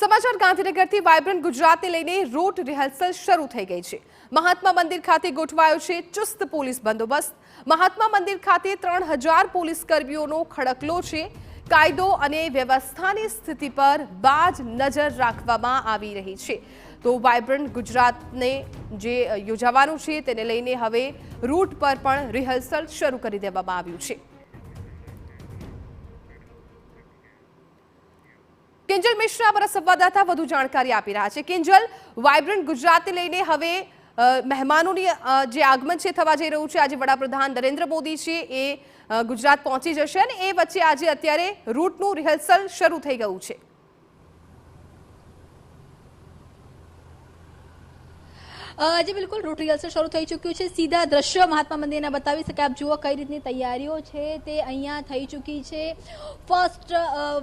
સમાચાર ગાંધીનગરથી વાઇબ્રન્ટ ગુજરાતને લઈને રૂટ રિહર્સલ શરૂ થઈ ગઈ છે। મહાત્મા મંદિર ખાતે ગોઠવાયો છે ચુસ્ત પોલીસ બંદોબસ્ત। મહાત્મા મંદિર ખાતે 3000 પોલીસ કર્મીઓનો ખડકલો છે। કાયદો અને વ્યવસ્થાની સ્થિતિ પર બાજ નજર રાખવામાં આવી રહી છે। તો વાઇબ્રન્ટ ગુજરાતને જે યોજાવાનું છે તેને લઈને હવે રૂટ પર પણ રિહર્સલ શરૂ કરી દેવામાં આવ્યું છે। કિંજલ મિશ્રા અમારા સંવાદદાતા વધુ જાણકારી આપી રહ્યા છે। કિંજલ, વાઇબ્રન્ટ ગુજરાતને લઈને હવે મહેમાનોની જે આગમન છે થવા જઈ રહ્યું છે। આજે વડાપ્રધાન નરેન્દ્ર મોદી છે એ ગુજરાત પહોંચી જશે અને એ વચ્ચે આજે અત્યારે રૂટનું રિહર્સલ શરૂ થઈ ગયું છે। जी बिल्कुल रूट रिहर्सल शुरू થઈ ચૂક્યું છે। સીધા દ્રશ્યો મહાત્મા મંદિરના બતાવી શકે આપ જુઓ કઈ રીતની તૈયારીઓ છે તે અહીંયા થઈ ચૂકી છે। First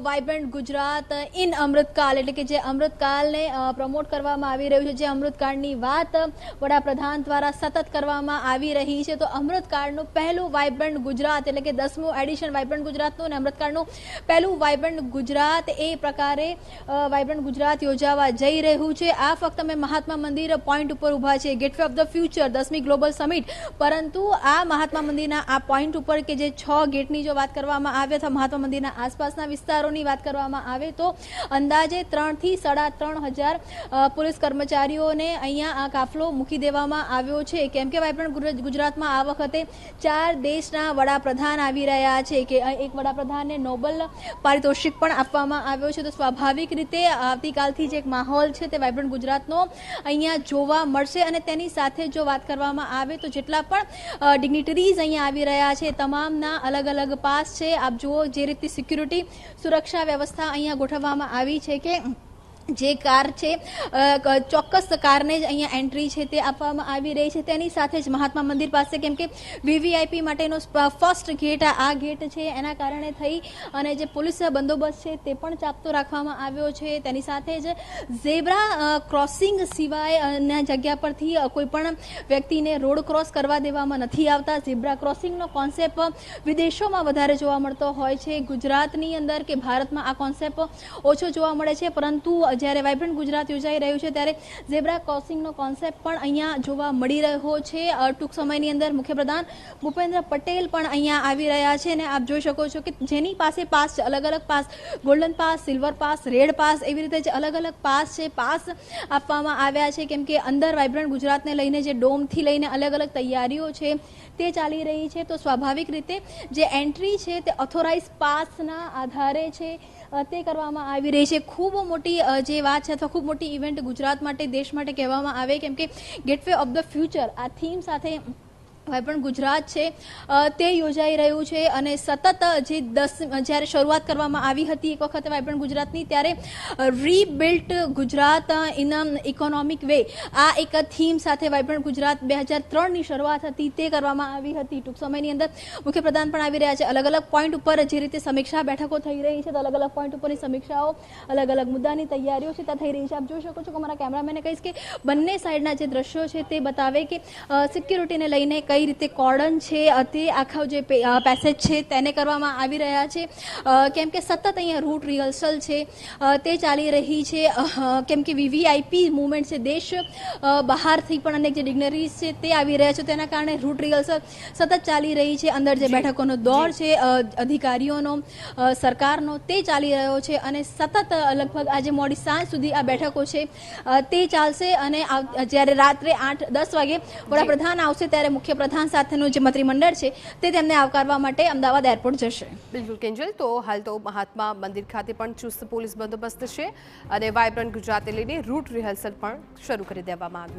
vibrant Gujarat in Amritkaal એટલે કે જે અમૃતકાલને પ્રમોટ કરવામાં આવી રહ્યું છે, જે અમૃતકાળની વાત વડાપ્રધાન દ્વારા સતત કરવામાં આવી રહી છે। તો અમૃતકાળનું પહેલું વાઇબ્રન્ટ ગુજરાત એટલે કે 10મું એડિશન વાઇબ્રન્ટ ગુજરાતનું અને અમૃતકાળનું પહેલું વાઇબ્રન્ટ ગુજરાત એ પ્રકારે વાઇબ્રન્ટ ગુજરાત યોજાવા જઈ રહ્યું છે। આ ફક્ત અમે મહાત્મા મંદિર પોઈન્ટ ઉપર ઉભા છે, ગેટવે ઓફ ધ ફ્યુચર 10મી ગ્લોબલ સમિટ, પરંતુ આ મહાત્મા મંદિરના આ પોઈન્ટ ઉપર કે જે 6 ગેટની જો વાત કરવામાં આવે અથવા મહાત્મા મંદિરના આસપાસના વિસ્તારોની વાત કરવામાં આવે તો અંદાજે 3 થી 3500 પોલીસ કર્મચારીઓને અહીંયા આ કાફલો મૂકી દેવામાં આવ્યો છે। કેમ કે વાઇબ્રન્ટ ગુજરાતમાં આ વખતે 4 દેશના વડાપ્રધાન આવી રહ્યા છે કે એક વડાપ્રધાનને નોબેલ પારિતોષિક પણ આપવામાં આવ્યો છે। તો સ્વાભાવિક રીતે આવતીકાલથી જે એક માહોલ છે તે વાઇબ્રન્ટ ગુજરાતનો અહીંયા જોવા મળશે। અને તેની સાથે જો વાત કરવામાં આવે તો જેટલા પણ ડિગ્નિટરીઝ અહીંયા આવી રહ્યા છે તમામના અલગ અલગ પાસ છે। આપ જુઓ જે રીતની સિક્યુરિટી સુરક્ષા વ્યવસ્થા અહીંયા ગોઠવવામાં આવી છે કે જે કાર છે ચોક્કસ કારને જ અહીંયા એન્ટ્રી છે તે આપવામાં આવી રહી છે। તેની સાથે જ મહાત્મા મંદિર પાસે કેમ કે વીવીઆઈપી માટેનો ફર્સ્ટ ગેટ આ ગેટ છે એના કારણે થઈ અને જે પોલીસ બંદોબસ્ત છે તે પણ ચાપતો રાખવામાં આવ્યો છે। તેની સાથે જ ઝેબ્રા ક્રોસિંગ સિવાયના જગ્યા પરથી કોઈ પણ વ્યક્તિને રોડ ક્રોસ કરવા દેવામાં નથી આવતા। ઝેબ્રા ક્રોસિંગનો કોન્સેપ્ટ વિદેશોમાં વધારે જોવા મળતો હોય છે, ગુજરાતની અંદર કે ભારતમાં આ કોન્સેપ્ટ ઓછો જોવા મળે છે, પરંતુ જ્યારે વાઇબ્રન્ટ ગુજરાત યોજાઈ રહ્યું છે ત્યારે ઝેબ્રા ક્રોસિંગનો કોન્સેપ્ટ પણ અહીંયા જોવા મળી રહ્યો છે। ટૂંક સમયની અંદર મુખ્યપ્રધાન ભૂપેન્દ્ર પટેલ પણ અહીંયા આવી રહ્યા છે અને આપ જોઈ શકો છો કે જેની પાસે પાસ છે, અલગ અલગ pass, golden pass, silver pass, red pass, એવી રીતે જે અલગ અલગ પાસ છે, પાસ આપવામાં આવ્યા છે। કેમ કે અંદર વાઇબ્રન્ટ ગુજરાતને લઈને જે ડોમથી લઈને અલગ અલગ તૈયારીઓ છે તે ચાલી રહી છે। તો સ્વાભાવિક રીતે જે એન્ટ્રી છે તે ઓથોરાઇઝ પાસના આધારે છે તે કરવામાં આવી રહી છે। ખૂબ મોટી જે વાત છે અથવા ખૂબ મોટી ઇવેન્ટ ગુજરાત માટે, દેશ માટે કહેવામાં આવે કેમ કે ગેટવે ઓફ ધ ફ્યુચર આ થીમ સાથે વાઇબ્રન્ટ ગુજરાત છે તે યોજાઈ રહ્યું છે અને સતત જે જ્યારે શરૂઆત કરવામાં આવી હતી એક વખત વાઇબ્રન્ટ ગુજરાતની ત્યારે રીબિલ્ટ ગુજરાત ઇન ઇકોનોમિક વે આ એક થીમ સાથે વાઇબ્રન્ટ ગુજરાત 2003ની શરૂઆત હતી તે કરવામાં આવી હતી। ટૂંક સમયની અંદર મુખ્યપ્રધાન પણ આવી રહ્યા છે। અલગ અલગ પોઈન્ટ ઉપર જે રીતે સમીક્ષા બેઠકો થઈ રહી છે તો અલગ અલગ પોઈન્ટ ઉપરની સમીક્ષાઓ, અલગ અલગ મુદ્દાની તૈયારીઓ છે ત્યાં થઈ રહી છે। આપ જોઈ શકો છો કે મારા કેમેરામેને કહીશ કે બંને સાઈડના જે દ્રશ્યો છે તે બતાવે કે સિક્યુરિટીને લઈને કઈ રીતે કોર્ડન છે તે આખા જે પેસેજ છે તેને કરવામાં આવી રહ્યા છે। કેમ કે સતત અહીંયા રૂટ રિહર્સલ છે તે ચાલી રહી છે। કેમ કે વીવીઆઈપી મુવમેન્ટ છે, દેશ બહારથી પણ અનેક જે ડિગ્નરીઝ છે તે આવી રહ્યા છે તેના કારણે રૂટ રિહર્સલ સતત ચાલી રહી છે। અંદર જે બેઠકોનો દોર છે અધિકારીઓનો, સરકારનો તે ચાલી રહ્યો છે અને સતત લગભગ આજે મોડી સાંજ સુધી આ બેઠકો છે તે ચાલશે અને જ્યારે રાત્રે 8-10 વાગે વડાપ્રધાન આવશે ત્યારે મુખ્યપ્રધાન સાથેનું જે મંત્રીમંડળ છે તે તેમને આવકારવા માટે અમદાવાદ એરપોર્ટ જશે। બિલકુલ કિંજલ, તો હાલ તો મહાત્મા મંદિર ખાતે પણ ચુસ્ત પોલીસ બંદોબસ્ત છે અને વાઇબ્રન્ટ ગુજરાતને લઈને રૂટ રિહર્સલ પણ શરૂ કરી દેવામાં આવ્યું છે।